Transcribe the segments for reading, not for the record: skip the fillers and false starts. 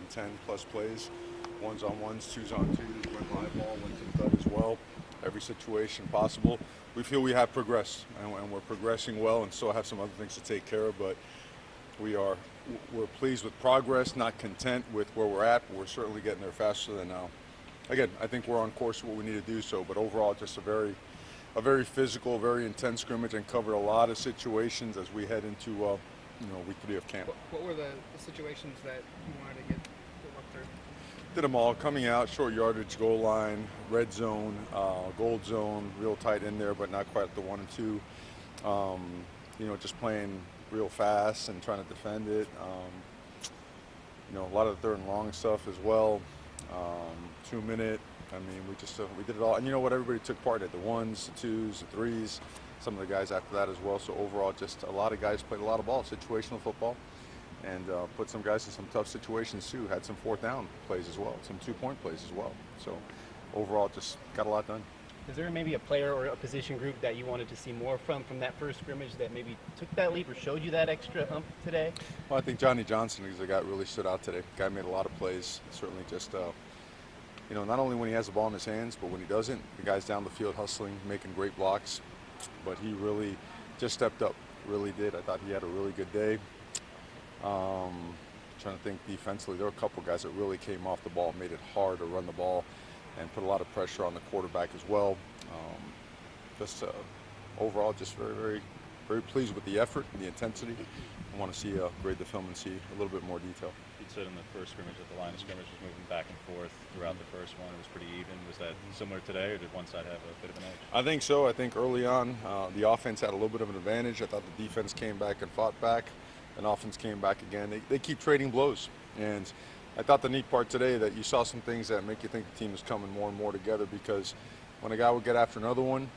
10+ plays, ones on ones, twos on twos, went live ball, went to the gut as well. Every situation possible. We feel we have progressed, and we're progressing well, and still have some other things to take care of. But we're pleased with progress, not content with where we're at. But we're certainly getting there faster than now. Again, I think we're on course for what we need to do. So, but overall, just a very physical, very intense scrimmage, and covered a lot of situations as we head into week 3 of camp. What were the situations that you wanted to get work through? Did them all. Coming out, short yardage, goal line, red zone, gold zone, real tight in there, but not quite at the 1 and 2. Just playing real fast and trying to defend it. A lot of the third and long stuff as well. 2-minute. I mean, we did it all. And you know what? Everybody took part in it. The 1s, the 2s, the 3s. Some of the guys after that as well. So overall, just a lot of guys played a lot of ball, situational football, and put some guys in some tough situations too. Had some 4th down plays as well, some 2-point plays as well. So overall, just got a lot done. Is there maybe a player or a position group that you wanted to see more from that first scrimmage that maybe took that leap or showed you that extra hump today? Well, I think Johnny Johnson is the guy that really stood out today. Guy made a lot of plays. Certainly just, not only when he has the ball in his hands, but when he doesn't, the guy's down the field hustling, making great blocks. But he really just stepped up, really did. I thought he had a really good day. Trying to think defensively, there were a couple guys that really came off the ball, made it hard to run the ball, and put a lot of pressure on the quarterback as well. Overall, just very, very, very pleased with the effort and the intensity. I want to grade the film and see a little bit more detail. You said in the first scrimmage that the line of scrimmage was moving back and forth throughout the first one. It was pretty even. Was that similar today, or did one side have a bit of an edge? I think so. I think early on, the offense had a little bit of an advantage. I thought the defense came back and fought back, and offense came back again. They keep trading blows, and I thought the neat part today that you saw some things that make you think the team is coming more and more together, because when a guy would get after another one,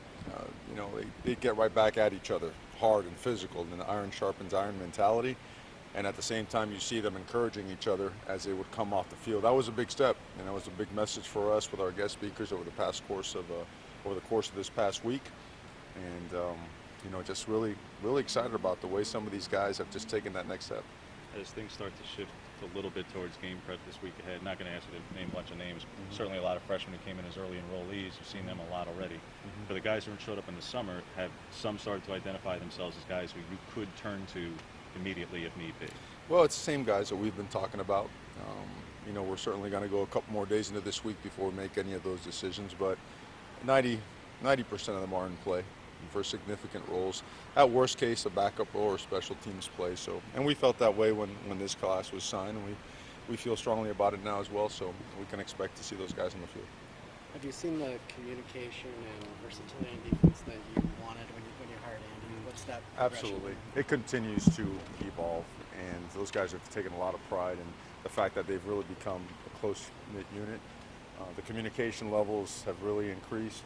they'd get right back at each other, hard and physical, and the iron sharpens iron mentality. And at the same time, you see them encouraging each other as they would come off the field. That was a big step, and that was a big message for us with our guest speakers over the course of this past week. And just really, really excited about the way some of these guys have just taken that next step. As things start to shift a little bit towards game prep this week ahead, not going to ask you to name a bunch of names. Certainly a lot of freshmen who came in as early enrollees. You've seen them a lot already. For the guys who showed up in the summer, have some started to identify themselves as guys who you could turn to immediately if need be? Well, it's the same guys that we've been talking about. We're certainly going to go a couple more days into this week before we make any of those decisions, but 90% of them are in play for significant roles. At worst case, a backup role or special teams play. So, and we felt that way when this class was signed, and we feel strongly about it now as well. So we can expect to see those guys on the field. Have you seen the communication and versatility in defense that you wanted when you hired Andy? What's that progression? Absolutely. It continues to evolve, and those guys have taken a lot of pride in the fact that they've really become a close-knit unit. The communication levels have really increased.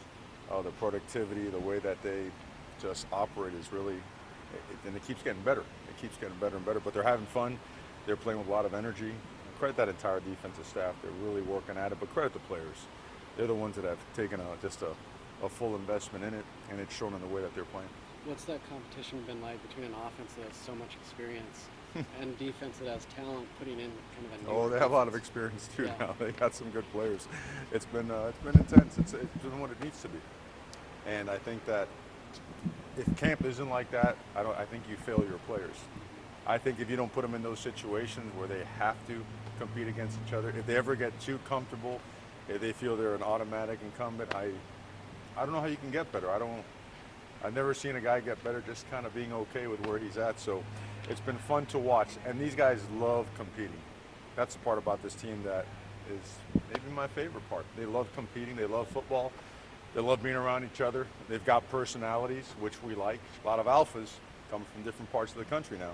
The productivity, the way that they just operate is really, and it keeps getting better. It keeps getting better and better, but they're having fun. They're playing with a lot of energy. Credit that entire defensive staff. They're really working at it, but credit the players. They're the ones that have taken a full investment in it, and it's shown in the way that they're playing. What's that competition been like between an offense that has so much experience and defense that has talent putting in kind of a new Oh, they have a lot of defense? experience too Yeah. now. They got some good players. It's been intense. It's been what it needs to be. And I think that if camp isn't like that, I think you fail your players. I think if you don't put them in those situations where they have to compete against each other, if they ever get too comfortable, if they feel they're an automatic incumbent, I don't know how you can get better. I've never seen a guy get better just kind of being okay with where he's at. So it's been fun to watch, and these guys love competing. That's the part about this team that is maybe my favorite part. They love competing. They love football. They love being around each other. They've got personalities, which we like. A lot of alphas come from different parts of the country now.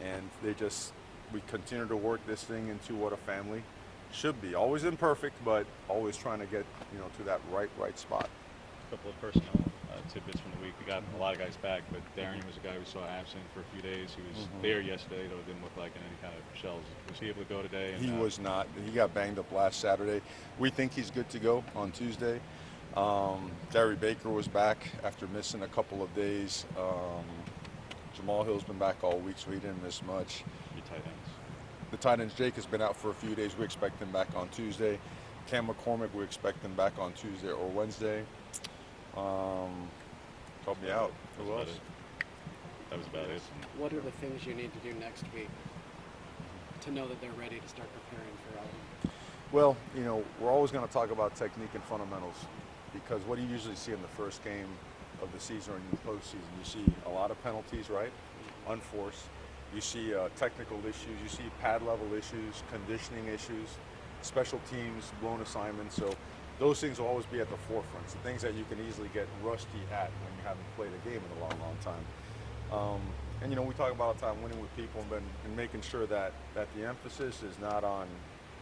And we continue to work this thing into what a family should be. Always imperfect, but always trying to get, to that right spot. A couple of personnel tidbits from the week. We got a lot of guys back, but Darian was a guy we saw absent for a few days. He was there yesterday, though it didn't look like in any kind of shells. Was he able to go today? He was not. He got banged up last Saturday. We think he's good to go on Tuesday. Gary Baker was back after missing a couple of days. Jamal Hill's been back all week, so he didn't miss much. Your tight ends. the tight end Jake has been out for a few days. We expect him back on Tuesday. Cam McCormick, we expect him back on Tuesday or Wednesday. Help me out. Who else? That was about it. What are the things you need to do next week to know that they're ready to start preparing for all of them? Well, you know, we're always going to talk about technique and fundamentals because what do you usually see in the first game of the season or in the postseason? You see a lot of penalties, right? Unforced. You see technical issues. You see pad level issues, conditioning issues, special teams, blown assignments. So those things will always be at the forefront. So things that you can easily get rusty at when you haven't played a game in a long, long time. And you know, we talk about all the time winning with people and making sure that the emphasis is not on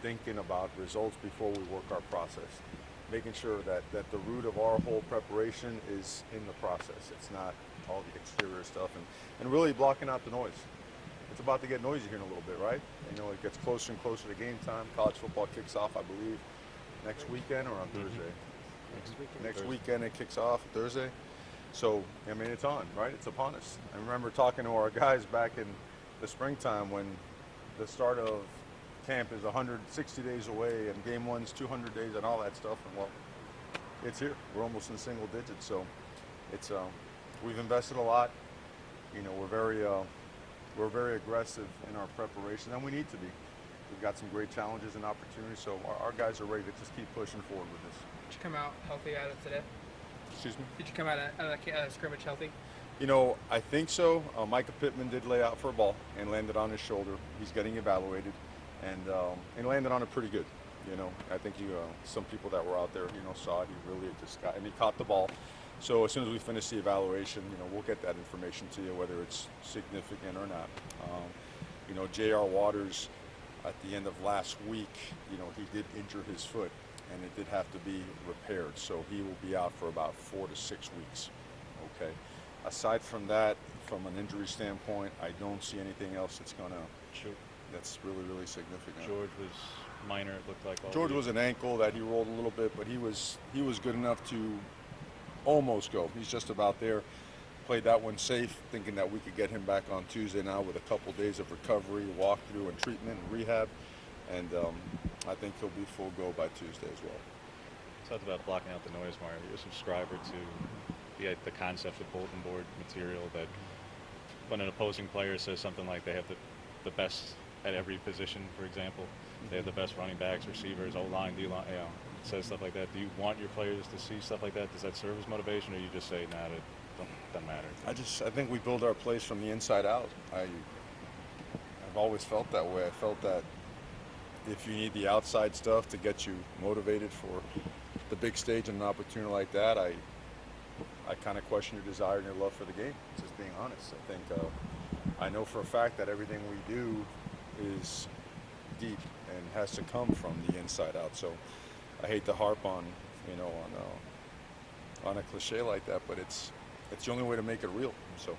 thinking about results before we work our process. Making sure that the root of our whole preparation is in the process. It's not all the exterior stuff and really blocking out the noise. It's about to get noisy here in a little bit, right? You know, it gets closer and closer to game time. College football kicks off, I believe, next weekend or on Thursday. Next weekend it kicks off Thursday. So, I mean, it's on, right? It's upon us. I remember talking to our guys back in the springtime when the start of camp is 160 days away and game one's 200 days and all that stuff. And well, it's here. We're almost in single digits. So it's, we've invested a lot. You know, we're very aggressive in our preparation, and we need to be. We've got some great challenges and opportunities, so our guys are ready to just keep pushing forward with this. Did you come out healthy out of today? Excuse me? Did you come out of scrimmage healthy? You know, I think so. Micah Pittman did lay out for a ball and landed on his shoulder. He's getting evaluated, and landed on it pretty good. You know, I think some people that were out there, you know, saw it. He really just got, and he caught the ball. So as soon as we finish the evaluation, you know, we'll get that information to you, whether it's significant or not. You know, J.R. Waters, at the end of last week, you know, he did injure his foot, and it did have to be repaired. So he will be out for about 4 to 6 weeks. Okay. Aside from that, from an injury standpoint, I don't see anything else that's really, really significant. George was minor, it looked like. George was an ankle that he rolled a little bit, but he was good enough to almost go. He's just about there. Played that one safe, thinking that we could get him back on Tuesday now with a couple days of recovery, walkthrough, and treatment and rehab. And I think he'll be full go by Tuesday as well. Talked about blocking out the noise, Mario. You're a subscriber to the concept of bulletin board material that when an opposing player says something like they have the best at every position, for example, they have the best running backs, receivers, O-line, D-line, you know, says stuff like that. Do you want your players to see stuff like that? Does that serve as motivation, or you just say, nah, it doesn't matter? I think we build our plays from the inside out. I've always felt that way. I felt that if you need the outside stuff to get you motivated for the big stage and an opportunity like that, I kind of question your desire and your love for the game, just being honest. I think I know for a fact that everything we do is deep and has to come from the inside out. So I hate to harp on, you know, on a cliche like that, but it's the only way to make it real. So